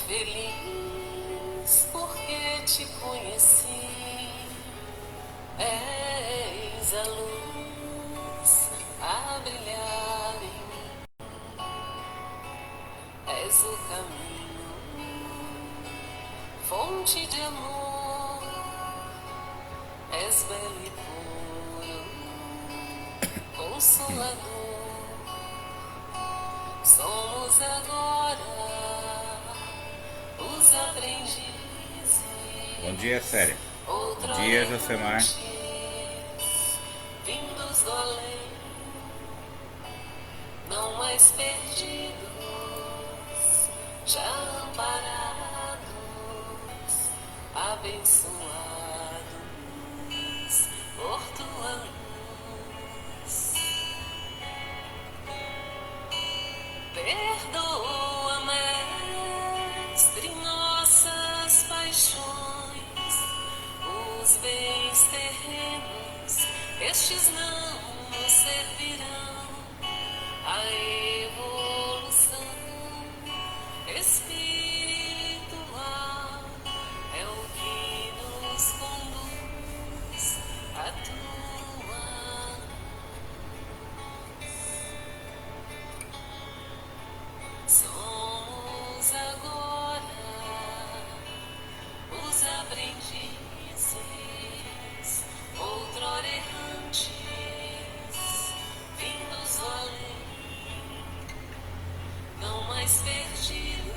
Feliz porque te conheci, és a luz a brilhar em mim, és o caminho, fonte de amor, és belo e puro, consolador. Somos agora os aprendizes. Bom dia, Sério. Bom dia, Josemar. Outrora vindos do além, não mais perdidos, já amparados, abençoados por tua luz. Perdoa, Mestre, nossas paixões, os bens terrenos, estes não nos servirão. A evolução espiritual é o que nos conduz à tua. Somos agora os aprendizes, outrora errantes, vindos do além, não mais perdidos,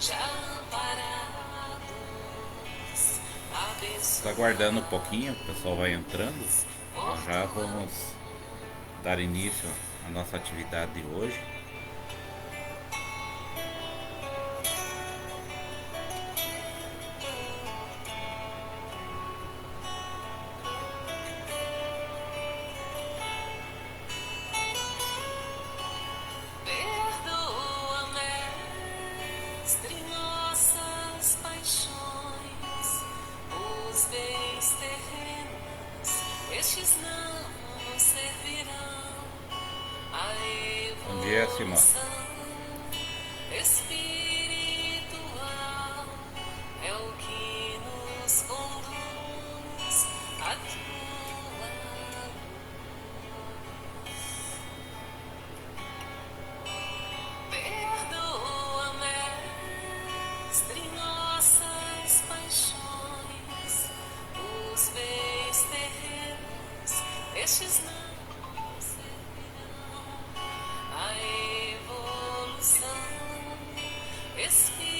já amparados, Está aguardando um abençoados. pouquinho, o pessoal vai entrando. Já vamos dar início à nossa atividade de hoje. Perdoa, Mestre, nossas paixões, os bens terrenos, estes não nos servirão. A Bom dia, Simão. evolução espiritual é o que nos conduz à tua. Perdoa, Mestre, nossas paixões, os bens terrenos, estes não servirão. A evolução espiritual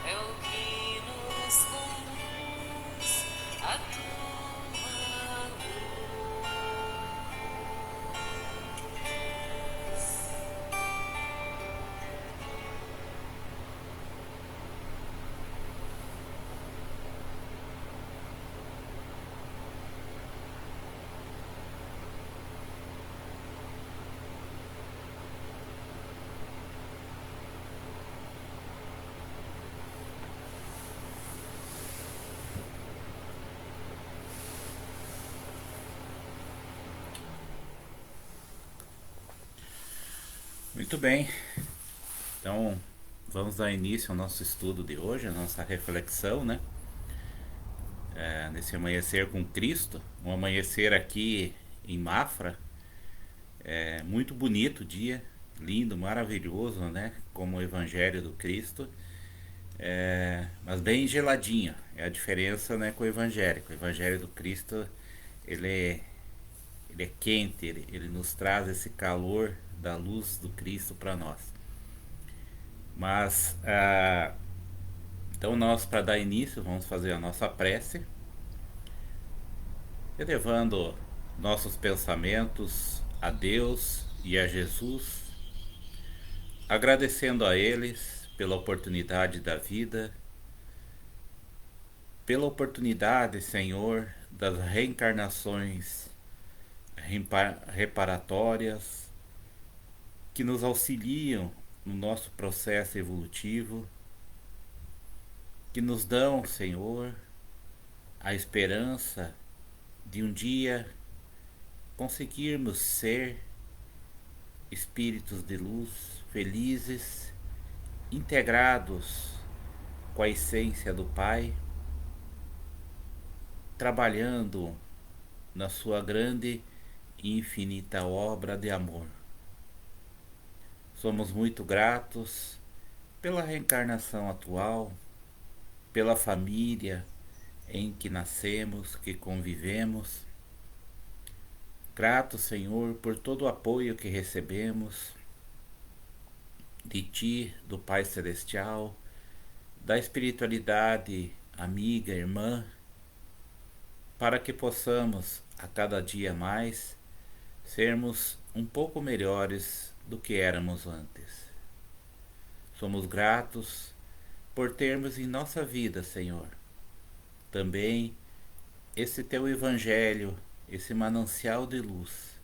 é o que nos conduz à tua Muito bem. Então, vamos dar início ao nosso estudo de hoje, a nossa reflexão, né? Nesse amanhecer com Cristo, um amanhecer aqui em Mafra. É muito bonito o dia, lindo, maravilhoso, né? Como o Evangelho do Cristo. Mas bem geladinho. É a diferença, né, com o Evangelho. O Evangelho do Cristo, ele é quente, ele nos traz esse calor da luz do Cristo para nós. Mas, então nós, para dar início, vamos fazer a nossa prece, elevando nossos pensamentos a Deus e a Jesus, agradecendo a eles pela oportunidade da vida, pela oportunidade, Senhor, das reencarnações reparatórias que nos auxiliam no nosso processo evolutivo, que nos dão, Senhor, a esperança de um dia conseguirmos ser espíritos de luz, felizes, integrados com a essência do Pai, trabalhando na sua grande e infinita obra de amor. Somos muito gratos pela reencarnação atual, pela família em que nascemos, que convivemos. Grato, Senhor, por todo o apoio que recebemos de Ti, do Pai Celestial, da espiritualidade amiga, irmã, para que possamos, a cada dia mais, sermos um pouco melhores do que éramos antes. Somos gratos por termos em nossa vida, Senhor, também esse Teu Evangelho, esse manancial de luz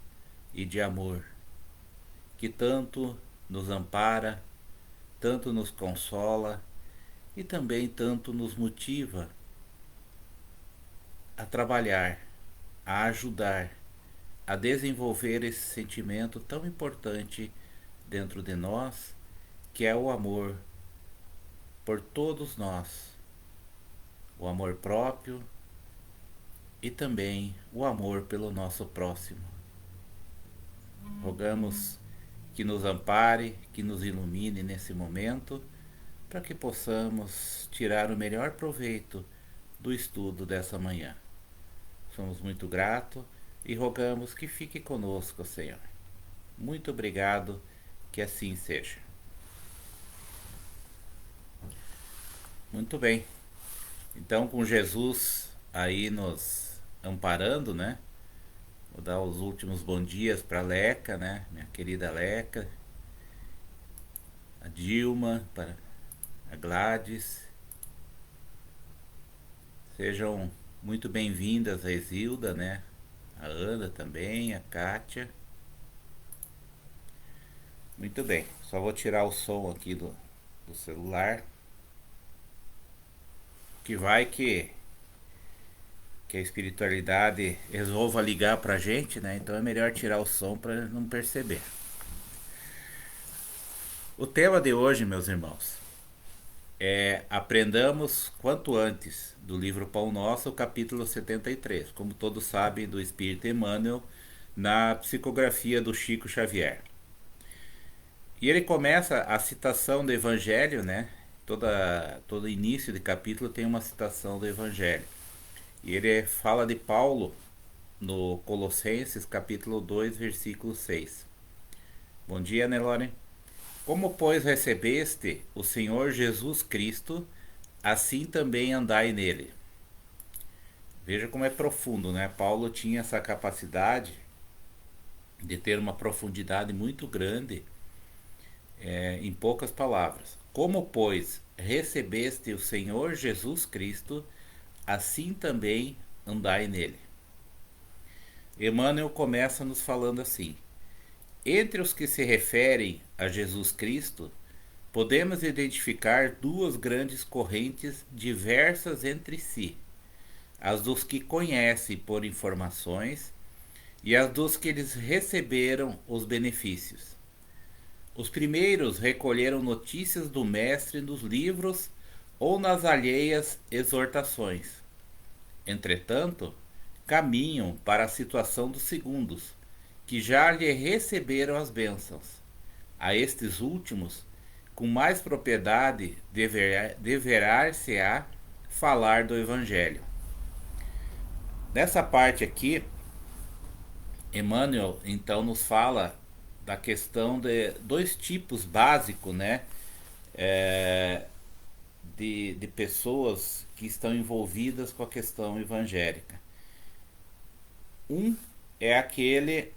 e de amor, que tanto nos ampara, tanto nos consola e também tanto nos motiva a trabalhar, a ajudar, a desenvolver esse sentimento tão importante dentro de nós, que é o amor por todos nós, o amor próprio e também o amor pelo nosso próximo. Rogamos que nos ampare, que nos ilumine nesse momento, para que possamos tirar o melhor proveito do estudo dessa manhã. Somos muito gratos e rogamos que fique conosco, Senhor. Muito obrigado, que assim seja. Muito bem. Então, com Jesus aí nos amparando, né? Vou dar os últimos bons dias para a Leca, né? Minha querida Leca, a Dilma, para a Gladys. Sejam muito bem-vindas a Exilda, né? A Ana também, a Kátia. Muito bem, só vou tirar o som aqui do celular. Que vai que a espiritualidade resolva ligar pra gente, né? Então é melhor tirar o som para não perceber. O tema de hoje, meus irmãos, é Aprendamos Quanto Antes, do livro Pão Nosso, capítulo 73, como todos sabem, do Espírito Emmanuel, na psicografia do Chico Xavier. E ele começa a citação do Evangelho, né? Todo início de capítulo tem uma citação do Evangelho. E ele fala de Paulo no Colossenses, capítulo 2, versículo 6. Bom dia, Nelore. Como, pois, recebeste o Senhor Jesus Cristo, assim também andai nele. Veja como é profundo, né? Paulo tinha essa capacidade de ter uma profundidade muito grande em poucas palavras. Como, pois, recebeste o Senhor Jesus Cristo, assim também andai nele. Emmanuel começa nos falando assim: entre os que se referem a Jesus Cristo, podemos identificar duas grandes correntes diversas entre si: as dos que conhecem por informações e as dos que eles receberam os benefícios. Os primeiros recolheram notícias do Mestre nos livros ou nas alheias exortações. Entretanto, caminham para a situação dos segundos, que já lhe receberam as bênçãos. A estes últimos, com mais propriedade, deverá-se-á falar do Evangelho. Nessa parte aqui, Emmanuel então nos fala da questão de dois tipos básicos, né? De pessoas que estão envolvidas com a questão evangélica. Um é aquele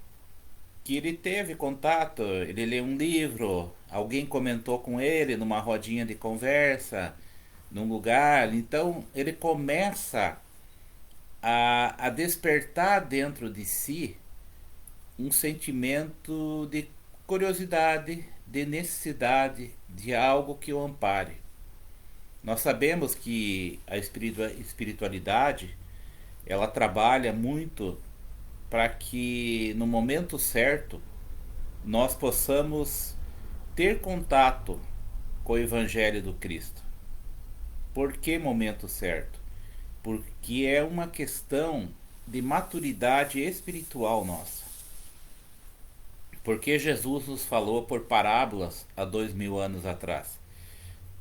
que ele teve contato, ele lê um livro, alguém comentou com ele numa rodinha de conversa, num lugar, então ele começa a despertar dentro de si um sentimento de curiosidade, de necessidade de algo que o ampare. Nós sabemos que a espiritualidade ela trabalha muito para que no momento certo nós possamos ter contato com o Evangelho do Cristo. Por que momento certo? Porque é uma questão de maturidade espiritual nossa. Porque Jesus nos falou por parábolas há 2000 anos atrás.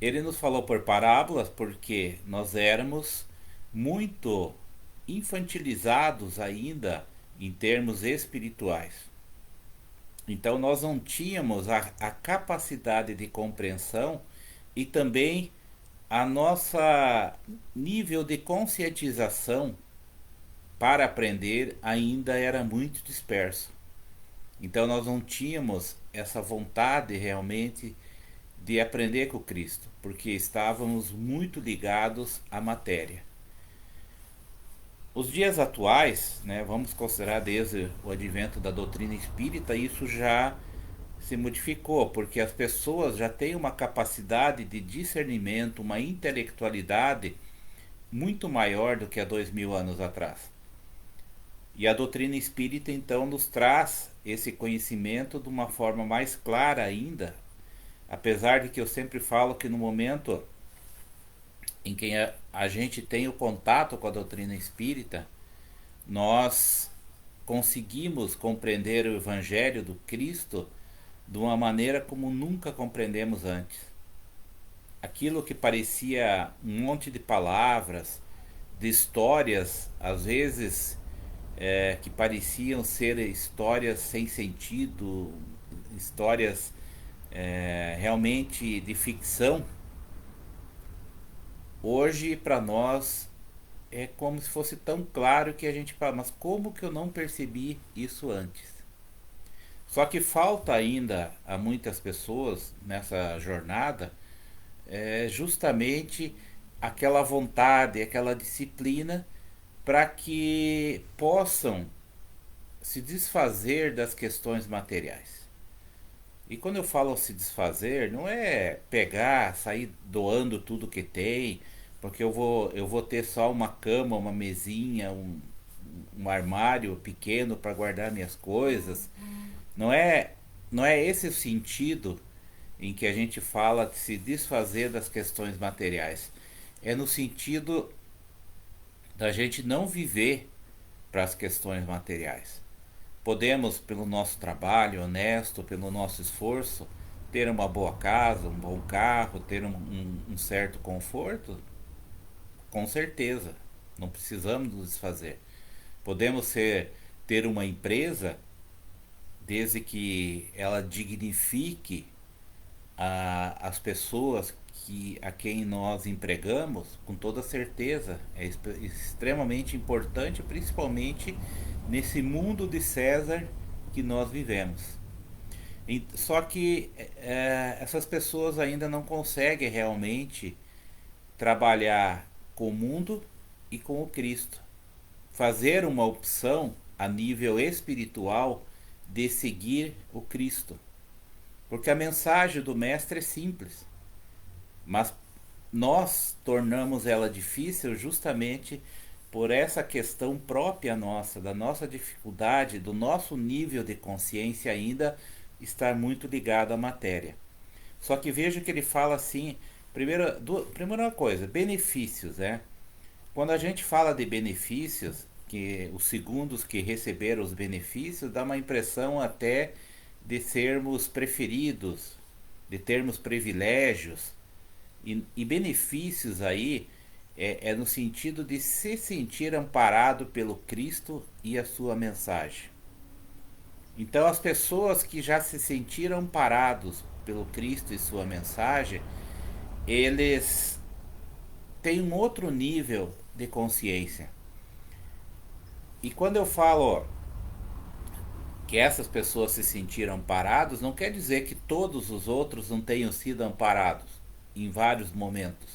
Ele nos falou por parábolas porque nós éramos muito infantilizados ainda em termos espirituais. Então nós não tínhamos a capacidade de compreensão e também a nossa nível de conscientização para aprender ainda era muito disperso. Então nós não tínhamos essa vontade realmente de aprender com Cristo, porque estávamos muito ligados à matéria. Os dias atuais, né, vamos considerar desde o advento da doutrina espírita, isso já se modificou, porque as pessoas já têm uma capacidade de discernimento, uma intelectualidade muito maior do que há 2000 anos atrás. E a doutrina espírita então nos traz esse conhecimento de uma forma mais clara ainda, apesar de que eu sempre falo que no momento em que a gente tem o contato com a doutrina espírita, nós conseguimos compreender o Evangelho do Cristo de uma maneira como nunca compreendemos antes. Aquilo que parecia um monte de palavras, de histórias, às vezes que pareciam ser histórias sem sentido, histórias realmente de ficção, hoje para nós é como se fosse tão claro que a gente fala, mas como que eu não percebi isso antes? Só que falta ainda a muitas pessoas nessa jornada justamente aquela vontade, aquela disciplina para que possam se desfazer das questões materiais. E quando eu falo se desfazer, não é pegar, sair doando tudo que tem, porque eu vou ter só uma cama, uma mesinha, um armário pequeno para guardar minhas coisas. Não é esse o sentido em que a gente fala de se desfazer das questões materiais. É no sentido da gente não viver para as questões materiais. Podemos, pelo nosso trabalho honesto, pelo nosso esforço, ter uma boa casa, um bom carro, ter um certo conforto? Com certeza, não precisamos nos desfazer. Podemos ter uma empresa, desde que ela dignifique as pessoas a quem nós empregamos, com toda certeza. É extremamente importante, principalmente nesse mundo de César que nós vivemos. Só que essas pessoas ainda não conseguem realmente trabalhar com o mundo e com o Cristo. Fazer uma opção a nível espiritual de seguir o Cristo. Porque a mensagem do Mestre é simples, mas nós tornamos ela difícil justamente por essa questão própria nossa, da nossa dificuldade, do nosso nível de consciência ainda estar muito ligado à matéria. Só que veja que ele fala assim, primeira coisa, benefícios, né? Quando a gente fala de benefícios, que os segundos que receberam os benefícios, dá uma impressão até de sermos preferidos, de termos privilégios. E benefícios aí é no sentido de se sentir amparado pelo Cristo e a sua mensagem. Então as pessoas que já se sentiram amparados pelo Cristo e sua mensagem, eles têm um outro nível de consciência. E quando eu falo que essas pessoas se sentiram amparados, não quer dizer que todos os outros não tenham sido amparados em vários momentos.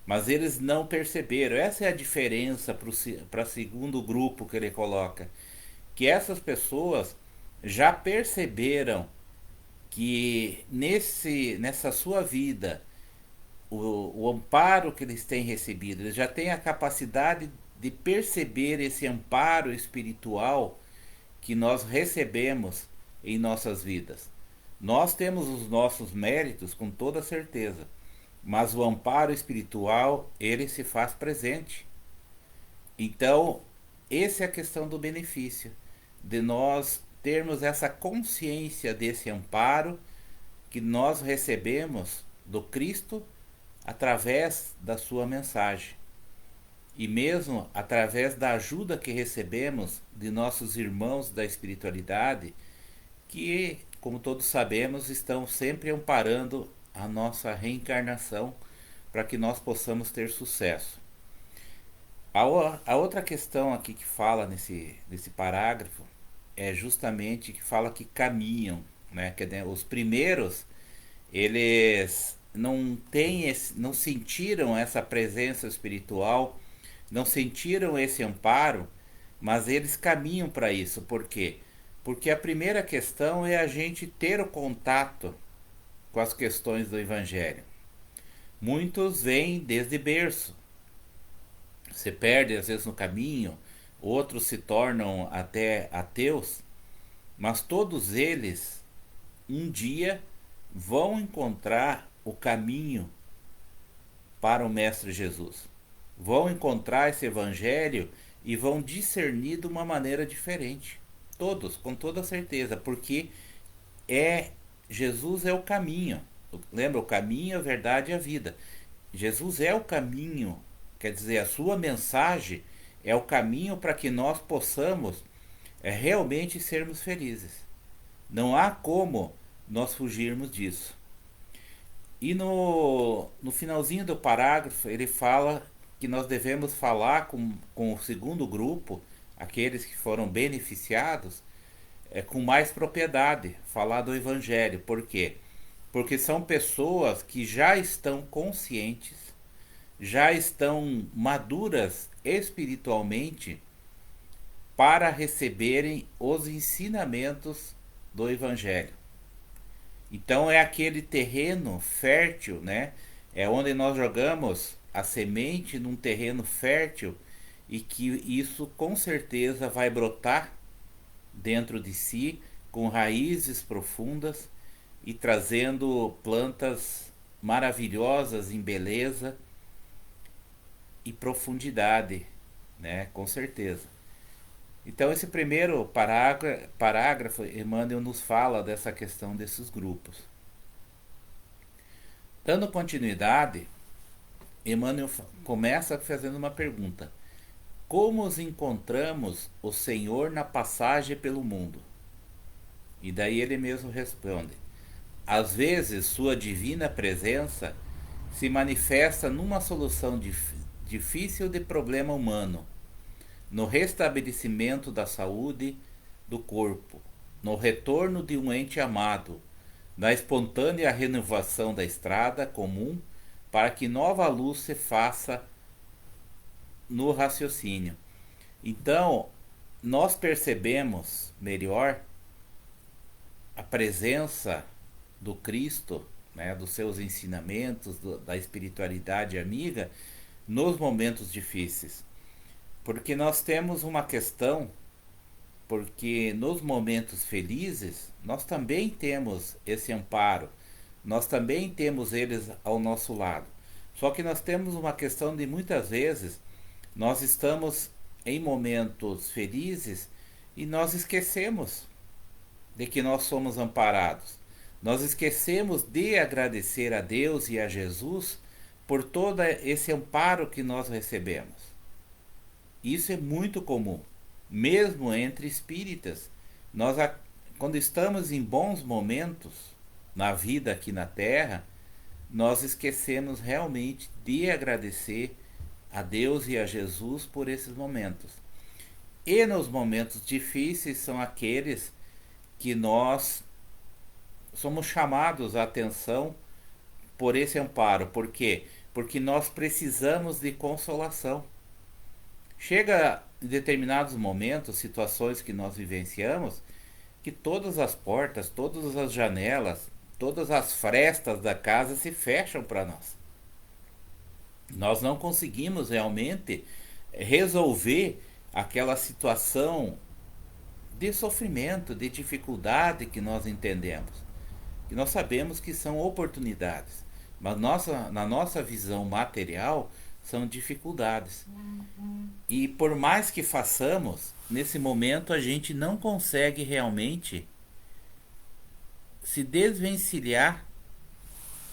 Mas eles não perceberam. Essa é a diferença para o segundo grupo que ele coloca. Que essas pessoas já perceberam que nessa sua vida, o amparo que eles têm recebido, eles já têm a capacidade de perceber esse amparo espiritual que nós recebemos em nossas vidas. Nós temos os nossos méritos com toda certeza, mas o amparo espiritual, ele se faz presente. Então, essa é a questão do benefício, de nós termos essa consciência desse amparo que nós recebemos do Cristo através da sua mensagem. E mesmo através da ajuda que recebemos de nossos irmãos da espiritualidade, que, como todos sabemos, estão sempre amparando a nossa reencarnação para que nós possamos ter sucesso. A outra questão aqui que fala nesse parágrafo é justamente que fala que caminham, né? Que os primeiros, eles não sentiram essa presença espiritual, não sentiram esse amparo, mas eles caminham para isso. Por quê? Porque a primeira questão é a gente ter o contato com as questões do Evangelho. Muitos vêm desde berço, se perdem às vezes no caminho, outros se tornam até ateus, mas todos eles um dia vão encontrar o caminho para o Mestre Jesus. Vão encontrar esse Evangelho e vão discernir de uma maneira diferente. Todos, com toda certeza, porque Jesus é o caminho. Lembra, o caminho, a verdade e a vida. Jesus é o caminho, quer dizer, a sua mensagem é o caminho para que nós possamos realmente sermos felizes. Não há como nós fugirmos disso. E no finalzinho do parágrafo, ele fala que nós devemos falar com o segundo grupo, aqueles que foram beneficiados, com mais propriedade, falar do Evangelho. Por quê? Porque são pessoas que já estão conscientes, já estão maduras espiritualmente para receberem os ensinamentos do Evangelho. Então é aquele terreno fértil, né? É onde nós jogamos a semente num terreno fértil e que isso com certeza vai brotar dentro de si com raízes profundas e trazendo plantas maravilhosas em beleza e profundidade, né? Com certeza. Então esse primeiro parágrafo, Emmanuel nos fala dessa questão desses grupos. Dando continuidade, Emmanuel começa fazendo uma pergunta: como os encontramos o Senhor na passagem pelo mundo? E daí ele mesmo responde: às vezes sua divina presença se manifesta numa solução difícil de problema humano, no restabelecimento da saúde do corpo, no retorno de um ente amado, na espontânea renovação da estrada comum, para que nova luz se faça no raciocínio. Então, nós percebemos melhor a presença do Cristo, né, dos seus ensinamentos, da espiritualidade amiga, nos momentos difíceis. Porque nós temos uma questão, porque nos momentos felizes nós também temos esse amparo, nós também temos eles ao nosso lado. Só que nós temos uma questão de muitas vezes nós estamos em momentos felizes e nós esquecemos de que nós somos amparados. Nós esquecemos de agradecer a Deus e a Jesus por todo esse amparo que nós recebemos. Isso é muito comum, mesmo entre espíritas. Nós, quando estamos em bons momentos na vida aqui na Terra, nós esquecemos realmente de agradecer a Deus e a Jesus por esses momentos. E nos momentos difíceis são aqueles que nós somos chamados a atenção por esse amparo. Por quê? Porque nós precisamos de consolação. Chega em determinados momentos, situações que nós vivenciamos, que todas as portas, todas as janelas, todas as frestas da casa se fecham para nós. Nós não conseguimos realmente resolver aquela situação de sofrimento, de dificuldade que nós entendemos, que nós sabemos que são oportunidades, mas na nossa visão material são dificuldades. E por mais que façamos, nesse momento a gente não consegue realmente se desvencilhar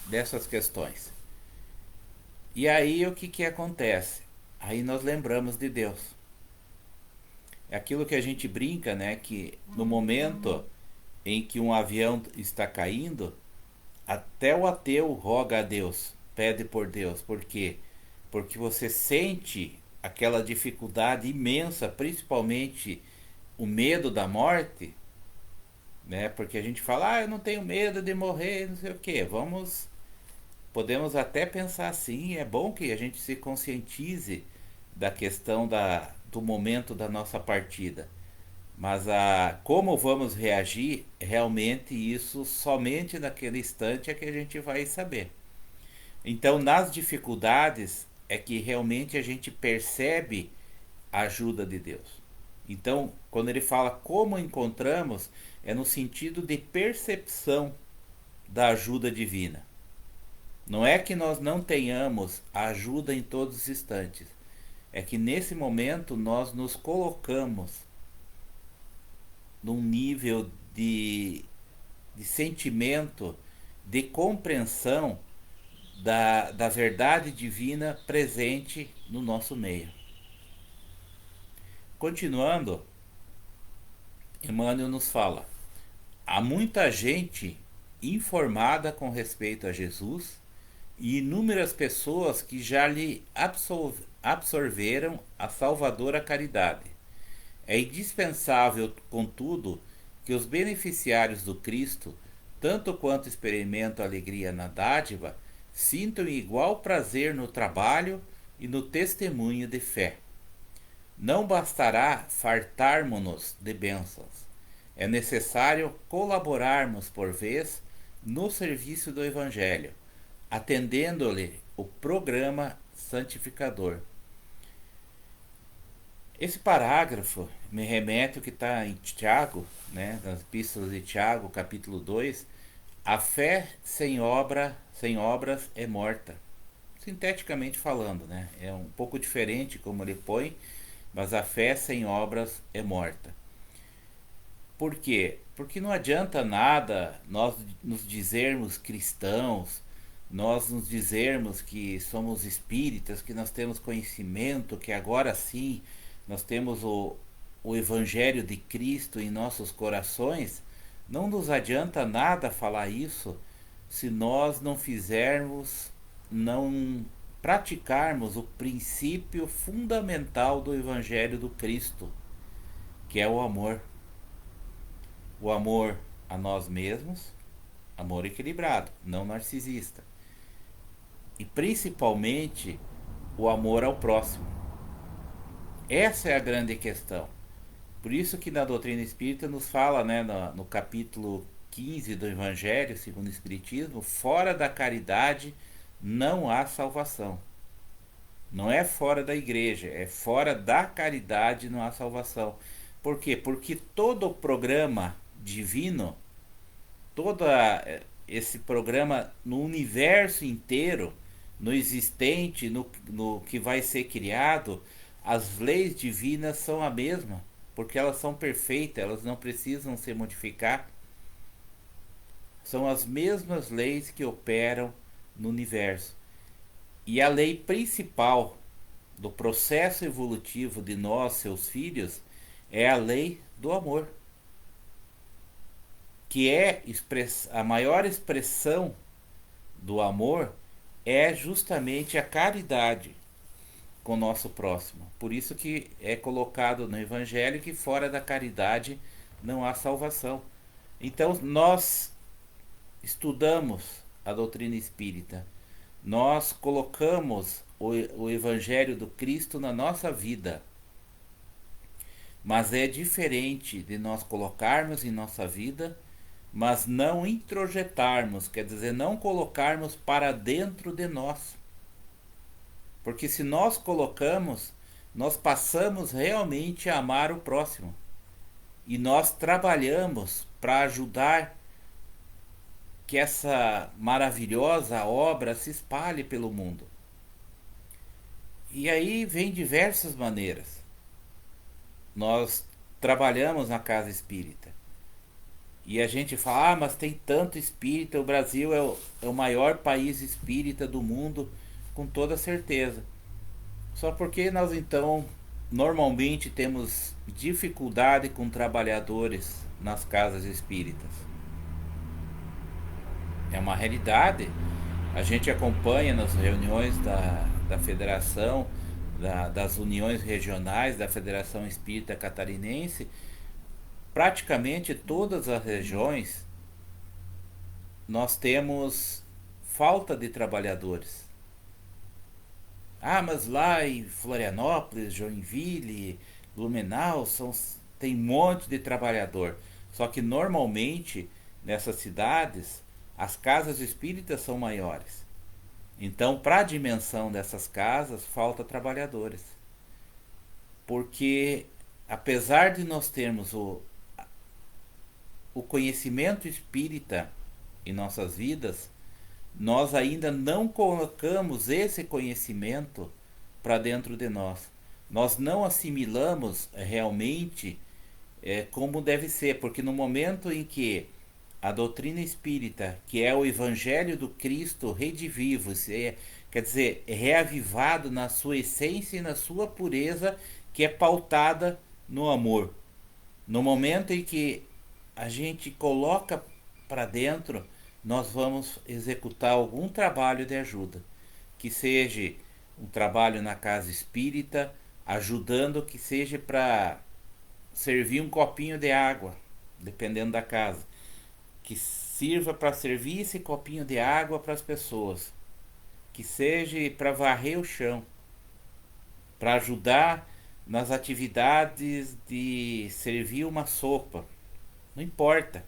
dessas questões. E aí o que que acontece? Aí nós lembramos de Deus. É aquilo que a gente brinca, né? Que no momento em que um avião está caindo, até o ateu roga a Deus, pede por Deus. Por quê? Porque você sente aquela dificuldade imensa, principalmente o medo da morte, né? Porque a gente fala, eu não tenho medo de morrer, não sei o quê. Podemos até pensar assim, é bom que a gente se conscientize da questão do momento da nossa partida. Mas como vamos reagir, realmente isso somente naquele instante é que a gente vai saber. Então, nas dificuldades é que realmente a gente percebe a ajuda de Deus. Então, quando ele fala como encontramos, é no sentido de percepção da ajuda divina. Não é que nós não tenhamos ajuda em todos os instantes. É que nesse momento nós nos colocamos num nível de sentimento, de compreensão da verdade divina presente no nosso meio. Continuando, Emmanuel nos fala: há muita gente informada com respeito a Jesus e inúmeras pessoas que já lhe absorveram a salvadora caridade. É indispensável, contudo, que os beneficiários do Cristo, tanto quanto experimentam alegria na dádiva, sintam igual prazer no trabalho e no testemunho de fé. Não bastará fartarmos-nos de bênçãos. É necessário colaborarmos por vez no serviço do Evangelho, atendendo-lhe o programa santificador. Esse parágrafo me remete ao que está em Tiago, né, nas epístolas de Tiago, capítulo 2, a fé sem obras é morta. Sinteticamente falando, né, é um pouco diferente como ele põe, mas a fé sem obras é morta. Por quê? Porque não adianta nada nós nos dizermos cristãos, nós nos dizermos que somos espíritas, que nós temos conhecimento, que agora sim nós temos o Evangelho de Cristo em nossos corações. Não nos adianta nada falar isso se nós não fizermos, não praticarmos o princípio fundamental do Evangelho do Cristo, que é o amor. O amor a nós mesmos, amor equilibrado, não narcisista. E principalmente o amor ao próximo. Essa é a grande questão. Por isso que na doutrina espírita nos fala, né, no capítulo 15 do Evangelho segundo o Espiritismo, fora da caridade não há salvação. Não é fora da igreja, é fora da caridade não há salvação. Por quê? Porque todo o programa divino, todo esse programa no universo inteiro, no existente, no que vai ser criado, as leis divinas são a mesma, porque elas são perfeitas, elas não precisam se modificar. São as mesmas leis que operam no universo. E a lei principal do processo evolutivo de nós, seus filhos, é a lei do amor, que é a maior expressão do amor é justamente a caridade com o nosso próximo. Por isso que é colocado no Evangelho que fora da caridade não há salvação. Então nós estudamos a doutrina espírita, nós colocamos o Evangelho do Cristo na nossa vida. Mas é diferente de nós colocarmos em nossa vida, mas não introjetarmos, quer dizer, não colocarmos para dentro de nós. Porque se nós colocamos, nós passamos realmente a amar o próximo. e nós trabalhamos para ajudar que essa maravilhosa obra se espalhe pelo mundo. E aí vem diversas maneiras. Nós trabalhamos na casa espírita. E a gente fala, mas tem tanto espírita, o Brasil é o maior país espírita do mundo, com toda certeza. Só porque nós então normalmente temos dificuldade com trabalhadores nas casas espíritas. É uma realidade. A gente acompanha nas reuniões da federação, das uniões regionais da Federação Espírita Catarinense, praticamente todas as regiões nós temos falta de trabalhadores. Ah, mas lá em Florianópolis, Joinville, Blumenau tem um monte de trabalhador. Só que normalmente nessas cidades as casas espíritas são maiores. Então, para a dimensão dessas casas, falta trabalhadores. Porque apesar de nós termos o conhecimento espírita em nossas vidas, nós ainda não colocamos esse conhecimento para dentro de nós. Nós não assimilamos realmente como deve ser, porque no momento em que a doutrina espírita, que é o Evangelho do Cristo redivivo, quer dizer, reavivado na sua essência e na sua pureza, que é pautada no amor. No momento em que a gente coloca para dentro, nós vamos executar algum trabalho de ajuda, que seja um trabalho na casa espírita, ajudando, que seja para servir um copinho de água, dependendo da casa, que sirva para servir esse copinho de água para as pessoas, que seja para varrer o chão, para ajudar nas atividades de servir uma sopa, não importa.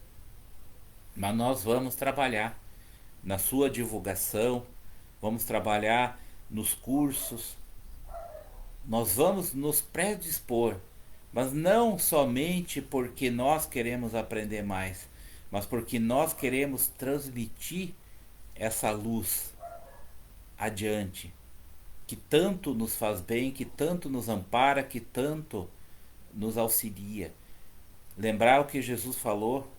Mas nós vamos trabalhar na sua divulgação, vamos trabalhar nos cursos, nós vamos nos predispor, mas não somente porque nós queremos aprender mais, mas porque nós queremos transmitir essa luz adiante, que tanto nos faz bem, que tanto nos ampara, que tanto nos auxilia. Lembrar o que Jesus falou,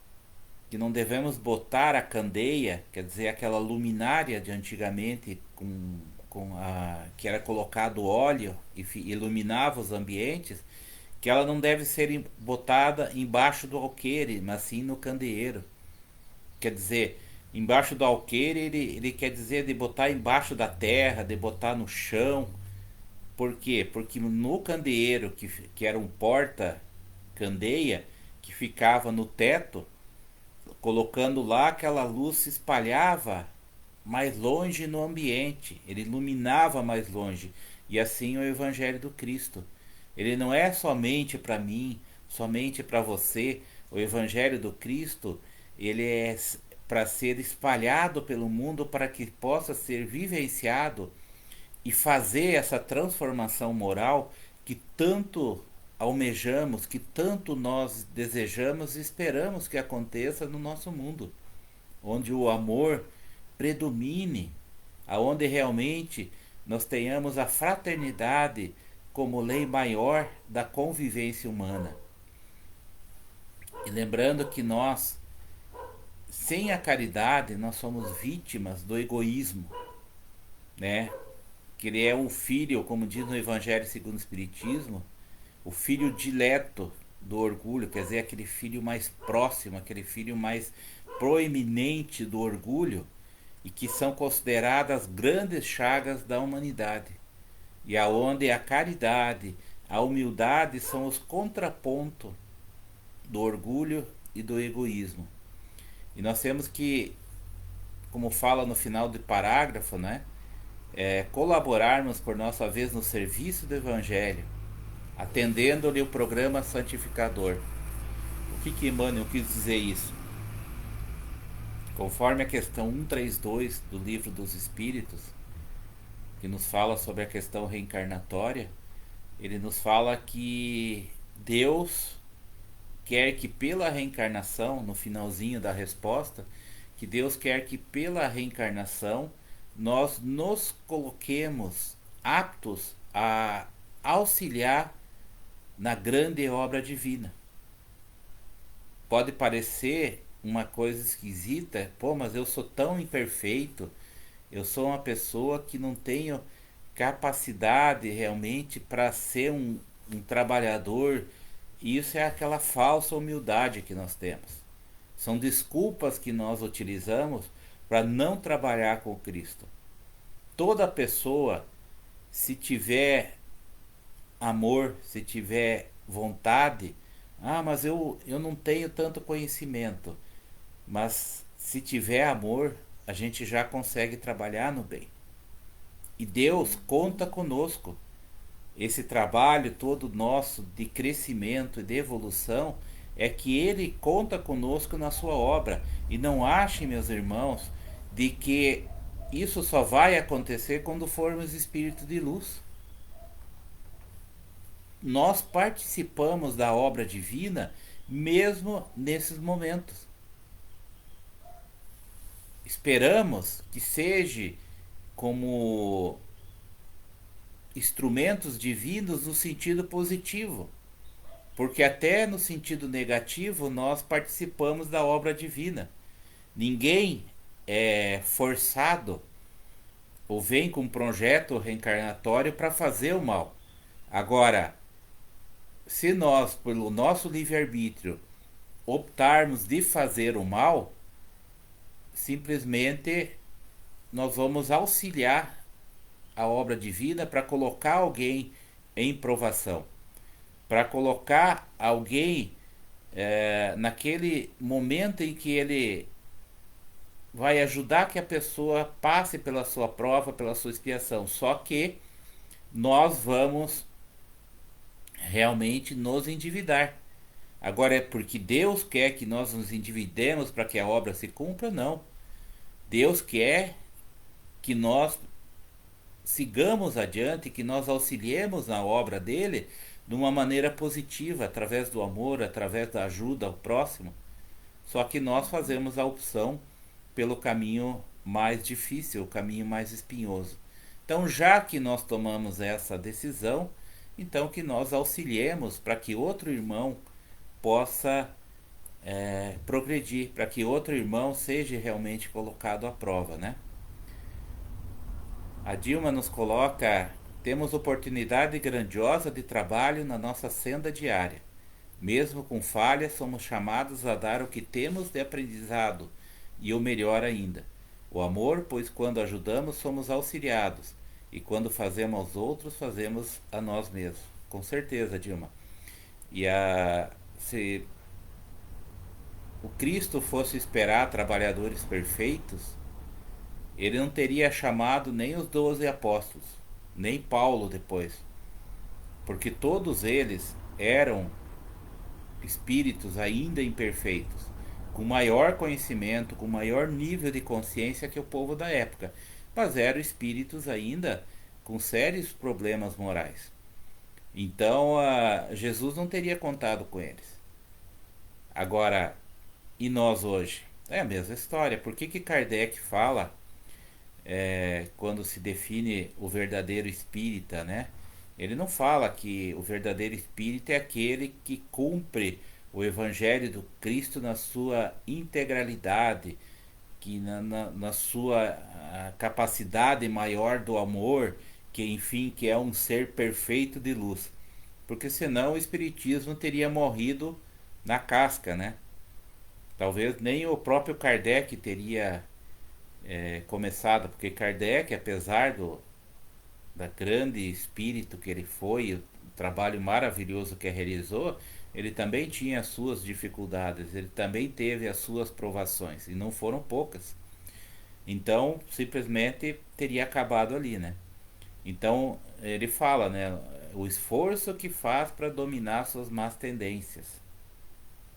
que não devemos botar a candeia, quer dizer, aquela luminária de antigamente que era colocado óleo e iluminava os ambientes, que ela não deve ser botada embaixo do alqueire, mas sim no candeeiro. Quer dizer, embaixo do alqueire ele quer dizer de botar embaixo da terra, de botar no chão. Por quê? Porque no candeeiro, que era um porta-candeia, que ficava no teto, colocando lá, aquela luz se espalhava mais longe no ambiente, ele iluminava mais longe. E assim o Evangelho do Cristo. Ele não é somente para mim, somente para você. O Evangelho do Cristo, ele é para ser espalhado pelo mundo, para que possa ser vivenciado e fazer essa transformação moral que tanto almejamos, que tanto nós desejamos e esperamos que aconteça no nosso mundo, onde o amor predomine, aonde realmente nós tenhamos a fraternidade como lei maior da convivência humana. E lembrando que nós, sem a caridade, nós somos vítimas do egoísmo, né? Que ele é um filho, como diz no Evangelho segundo o Espiritismo, o filho dileto do orgulho, quer dizer, aquele filho mais próximo, aquele filho mais proeminente do orgulho, e que são consideradas grandes chagas da humanidade, e aonde a caridade, a humildade são os contrapontos do orgulho e do egoísmo. E nós temos que, como fala no final do parágrafo, né, colaborarmos por nossa vez no serviço do Evangelho, atendendo-lhe o programa santificador. O que Emmanuel quis dizer isso? Conforme a questão 132 do Livro dos Espíritos, que nos fala sobre a questão reencarnatória, ele nos fala que Deus quer que pela reencarnação, no finalzinho da resposta, que Deus quer que pela reencarnação nós nos coloquemos aptos a auxiliar na grande obra divina. Pode parecer uma coisa esquisita, pô, mas eu sou tão imperfeito, eu sou uma pessoa que não tenho capacidade realmente para ser um trabalhador. Isso é aquela falsa humildade que nós temos. São desculpas que nós utilizamos para não trabalhar com Cristo. Toda pessoa, se tiver amor, se tiver vontade, mas eu não tenho tanto conhecimento. Mas se tiver amor, a gente já consegue trabalhar no bem. E Deus conta conosco. Esse trabalho todo nosso de crescimento e de evolução é que Ele conta conosco na sua obra. E não achem, meus irmãos, de que isso só vai acontecer quando formos espírito de luz. Nós participamos da obra divina mesmo nesses momentos. Esperamos que seja como instrumentos divinos no sentido positivo, porque até no sentido negativo nós participamos da obra divina. Ninguém é forçado ou vem com um projeto reencarnatório para fazer o mal. Agora, se nós, pelo nosso livre-arbítrio, optarmos de fazer o mal, simplesmente nós vamos auxiliar a obra divina para colocar alguém em provação, para colocar alguém naquele momento em que ele vai ajudar que a pessoa passe pela sua prova, pela sua expiação. Só que nós vamos realmente nos endividar. Agora, é porque Deus quer que nós nos endividemos para que a obra se cumpra? Não. Deus quer que nós sigamos adiante, que nós auxiliemos na obra dele de uma maneira positiva, através do amor, através da ajuda ao próximo. Só que nós fazemos a opção pelo caminho mais difícil, o caminho mais espinhoso. Então, já que nós tomamos essa decisão, então que nós auxiliemos para que outro irmão possa progredir, para que outro irmão seja realmente colocado à prova, né? A Dilma nos coloca: temos oportunidade grandiosa de trabalho na nossa senda diária. Mesmo com falhas, somos chamados a dar o que temos de aprendizado e o melhor ainda, o amor, pois quando ajudamos somos auxiliados e quando fazemos aos outros fazemos a nós mesmos. Com certeza, Dilma. E se o Cristo fosse esperar trabalhadores perfeitos, ele não teria chamado nem os 12 apóstolos, nem Paulo depois, porque todos eles eram espíritos ainda imperfeitos, com maior conhecimento, com maior nível de consciência que o povo da época, mas eram espíritos ainda com sérios problemas morais. Então Jesus não teria contado com eles. Agora, e nós hoje? É a mesma história. Por que Kardec fala, quando se define o verdadeiro espírita, né? Ele não fala que o verdadeiro espírita é aquele que cumpre o Evangelho do Cristo na sua integralidade, que na sua capacidade maior do amor, que enfim, que é um ser perfeito de luz. Porque senão o Espiritismo teria morrido na casca, né? Talvez nem o próprio Kardec teria começado, porque Kardec, apesar da grande espírito que ele foi, o trabalho maravilhoso que realizou, ele também tinha as suas dificuldades, ele também teve as suas provações, e não foram poucas. Então, simplesmente teria acabado ali, né? Então, ele fala, né, o esforço que faz para dominar suas más tendências.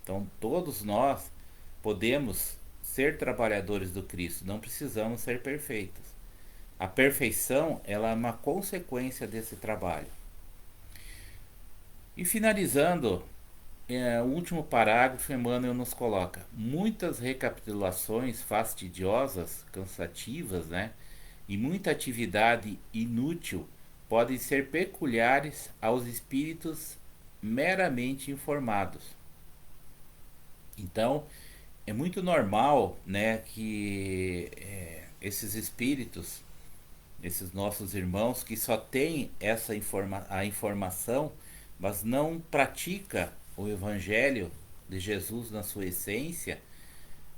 Então, todos nós podemos ser trabalhadores do Cristo, não precisamos ser perfeitos. A perfeição, ela é uma consequência desse trabalho. E finalizando O último parágrafo, Emmanuel nos coloca: muitas recapitulações fastidiosas, cansativas, né? E muita atividade inútil podem ser peculiares aos espíritos meramente informados. Então, é muito normal, né, que esses espíritos, esses nossos irmãos que só têm a informação, mas não pratica o evangelho de Jesus na sua essência,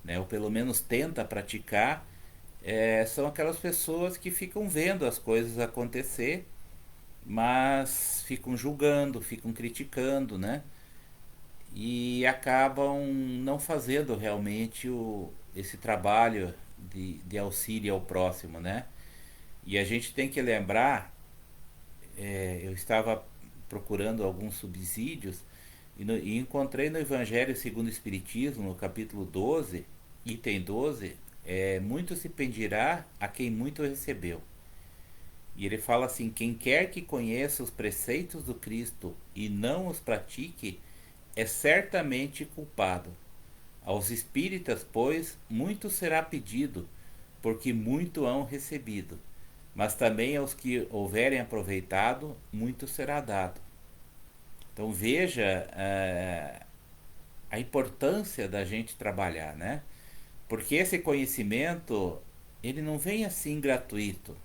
né, ou pelo menos tenta praticar, são aquelas pessoas que ficam vendo as coisas acontecer, mas ficam julgando, ficam criticando, né? E acabam não fazendo realmente esse trabalho de auxílio ao próximo, né? E a gente tem que lembrar, eu estava procurando alguns subsídios e encontrei no Evangelho segundo o Espiritismo, no capítulo 12, item 12, muito se pedirá a quem muito recebeu. E ele fala assim: quem quer que conheça os preceitos do Cristo e não os pratique, é certamente culpado. Aos espíritas, pois, muito será pedido, porque muito hão recebido. Mas também aos que houverem aproveitado, muito será dado. Então veja a importância da gente trabalhar, né? Porque esse conhecimento, ele não vem assim gratuito.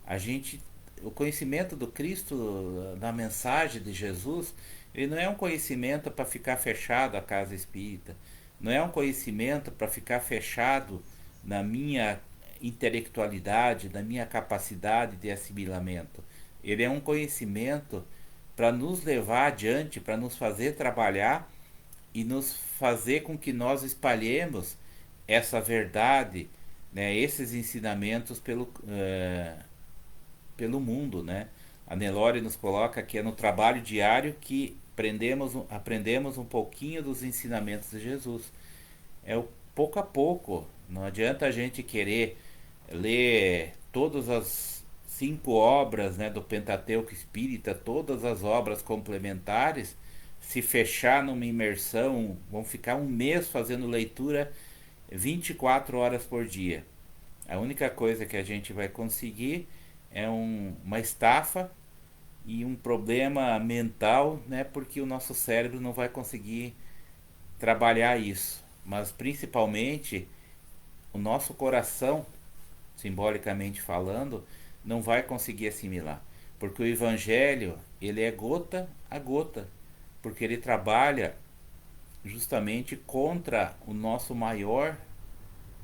A gente, o conhecimento do Cristo, da mensagem de Jesus, ele não é um conhecimento para ficar fechado à casa espírita, não é um conhecimento para ficar fechado na minha intelectualidade, na minha capacidade de assimilamento. Ele é um conhecimento para nos levar adiante, para nos fazer trabalhar e nos fazer com que nós espalhemos essa verdade, né, esses ensinamentos pelo mundo, né? A Nelore nos coloca que é no trabalho diário que aprendemos um pouquinho dos ensinamentos de Jesus. É o pouco a pouco. Não adianta a gente querer ler todas as 5 obras, né, do Pentateuco Espírita, todas as obras complementares, se fechar numa imersão, vão ficar um mês fazendo leitura 24 horas por dia. A única coisa que a gente vai conseguir é uma estafa e um problema mental, né? Porque o nosso cérebro não vai conseguir trabalhar isso. Mas principalmente o nosso coração, simbolicamente falando, não vai conseguir assimilar. Porque o evangelho, ele é gota a gota. Porque ele trabalha justamente contra o nosso maior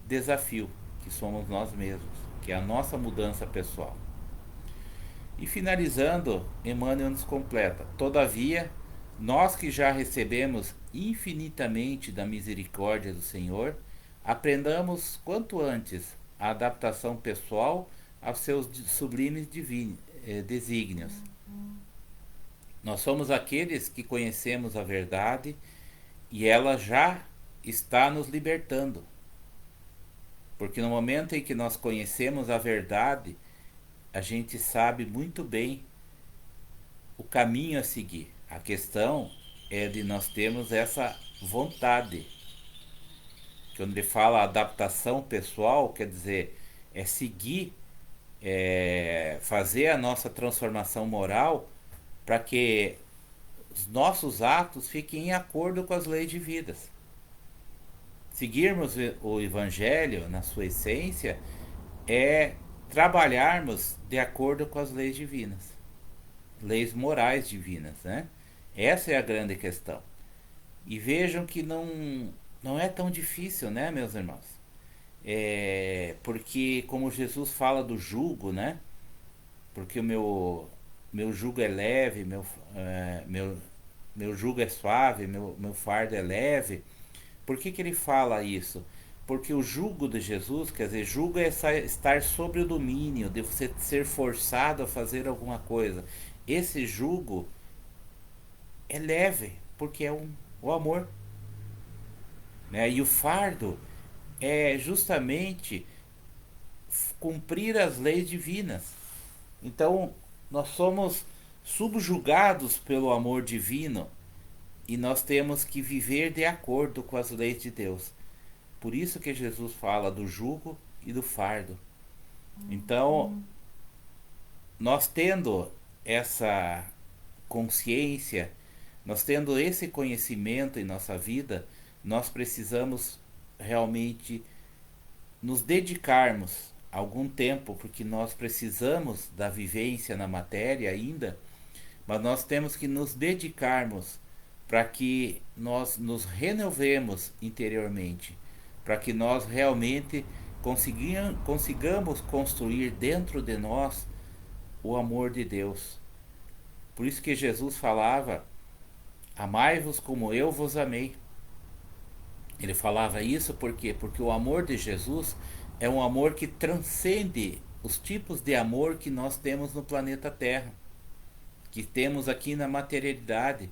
desafio, que somos nós mesmos, que é a nossa mudança pessoal. E finalizando, Emmanuel nos completa: todavia, nós que já recebemos infinitamente da misericórdia do Senhor, aprendamos quanto antes a adaptação pessoal aos seus sublimes desígnios. Nós somos aqueles que conhecemos a verdade e ela já está nos libertando. Porque no momento em que nós conhecemos a verdade, a gente sabe muito bem o caminho a seguir. A questão é de nós termos essa vontade. Quando ele fala adaptação pessoal, quer dizer, é seguir, fazer a nossa transformação moral para que os nossos atos fiquem em acordo com as leis divinas. Seguirmos o Evangelho na sua essência é trabalharmos de acordo com as leis divinas, leis morais divinas, né? Essa é a grande questão. E vejam que não é tão difícil, né, meus irmãos? Porque como Jesus fala do jugo, né? Porque o meu jugo é leve, meu jugo é suave, meu fardo é leve. Por que ele fala isso? Porque o jugo de Jesus, quer dizer, jugo é estar sobre o domínio, de você ser forçado a fazer alguma coisa. Esse jugo é leve, porque é o amor. Né? E o fardo é justamente cumprir as leis divinas. Então, nós somos subjugados pelo amor divino e nós temos que viver de acordo com as leis de Deus. Por isso que Jesus fala do jugo e do fardo. Então, nós tendo essa consciência, nós tendo esse conhecimento em nossa vida, nós precisamos realmente nos dedicarmos algum tempo, porque nós precisamos da vivência na matéria ainda, mas nós temos que nos dedicarmos para que nós nos renovemos interiormente, para que nós realmente consigamos construir dentro de nós o amor de Deus. Por isso que Jesus falava: amai-vos como eu vos amei. Ele falava isso por quê? Porque o amor de Jesus é um amor que transcende os tipos de amor que nós temos no planeta Terra, que temos aqui na materialidade.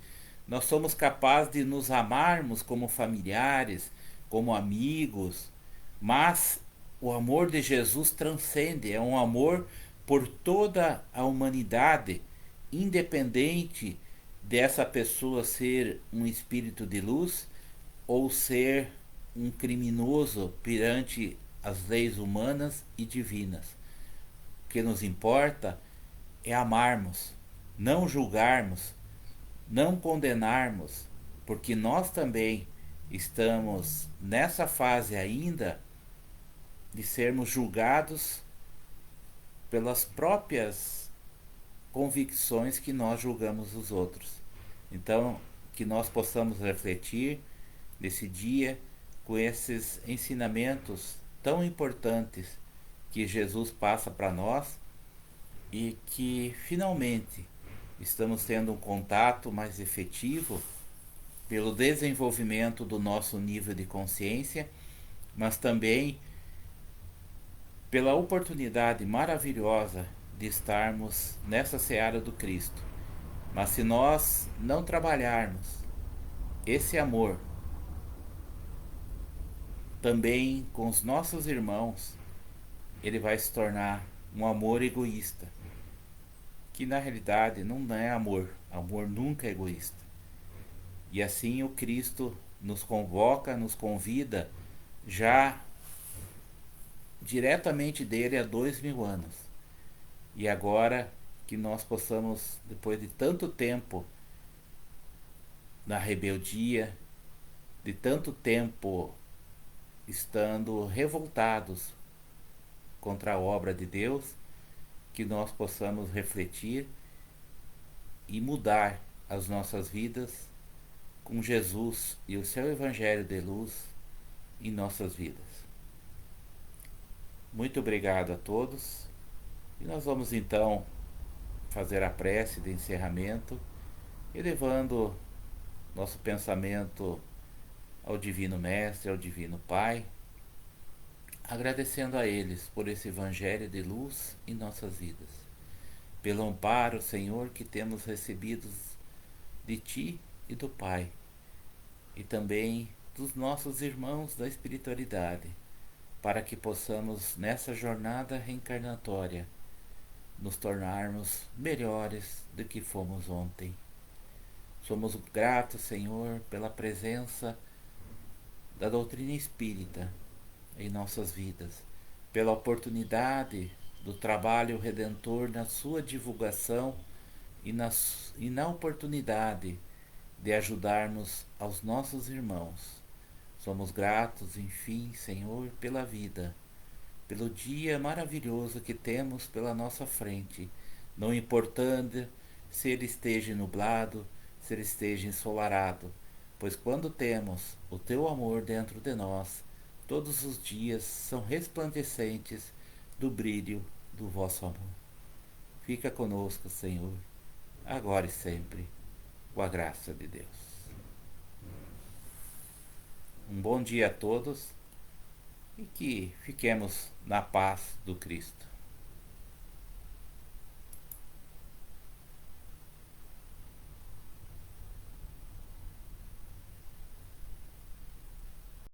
Nós somos capazes de nos amarmos como familiares, como amigos, mas o amor de Jesus transcende, é um amor por toda a humanidade, independente dessa pessoa ser um espírito de luz ou ser um criminoso perante as leis humanas e divinas. O que nos importa é amarmos, não julgarmos, não condenarmos, porque nós também estamos nessa fase ainda de sermos julgados pelas próprias convicções que nós julgamos os outros. Então, que nós possamos refletir nesse dia com esses ensinamentos tão importantes que Jesus passa para nós, e que finalmente estamos tendo um contato mais efetivo pelo desenvolvimento do nosso nível de consciência, mas também pela oportunidade maravilhosa de estarmos nessa seara do Cristo. Mas se nós não trabalharmos esse amor também com os nossos irmãos, ele vai se tornar um amor egoísta, que na realidade não é amor. Amor nunca é egoísta. E assim o Cristo nos convoca, nos convida já diretamente dele há 2000 anos. E agora que nós possamos, depois de tanto tempo na rebeldia, de tanto tempo estando revoltados contra a obra de Deus, que nós possamos refletir e mudar as nossas vidas com Jesus e o seu Evangelho de luz em nossas vidas. Muito obrigado a todos, e nós vamos então fazer a prece de encerramento, elevando nosso pensamento ao Divino Mestre, ao Divino Pai, agradecendo a eles por esse Evangelho de luz em nossas vidas, pelo amparo, Senhor, que temos recebido de Ti e do Pai, e também dos nossos irmãos da espiritualidade, para que possamos, nessa jornada reencarnatória, nos tornarmos melhores do que fomos ontem. Somos gratos, Senhor, pela presença da doutrina espírita em nossas vidas, pela oportunidade do trabalho redentor na sua divulgação e na oportunidade de ajudarmos aos nossos irmãos. Somos gratos, enfim, Senhor, pela vida, pelo dia maravilhoso que temos pela nossa frente, não importando se ele esteja nublado, se ele esteja ensolarado, pois quando temos o Teu amor dentro de nós, todos os dias são resplandecentes do brilho do vosso amor. Fica conosco, Senhor, agora e sempre, com a graça de Deus. Um bom dia a todos e que fiquemos na paz do Cristo.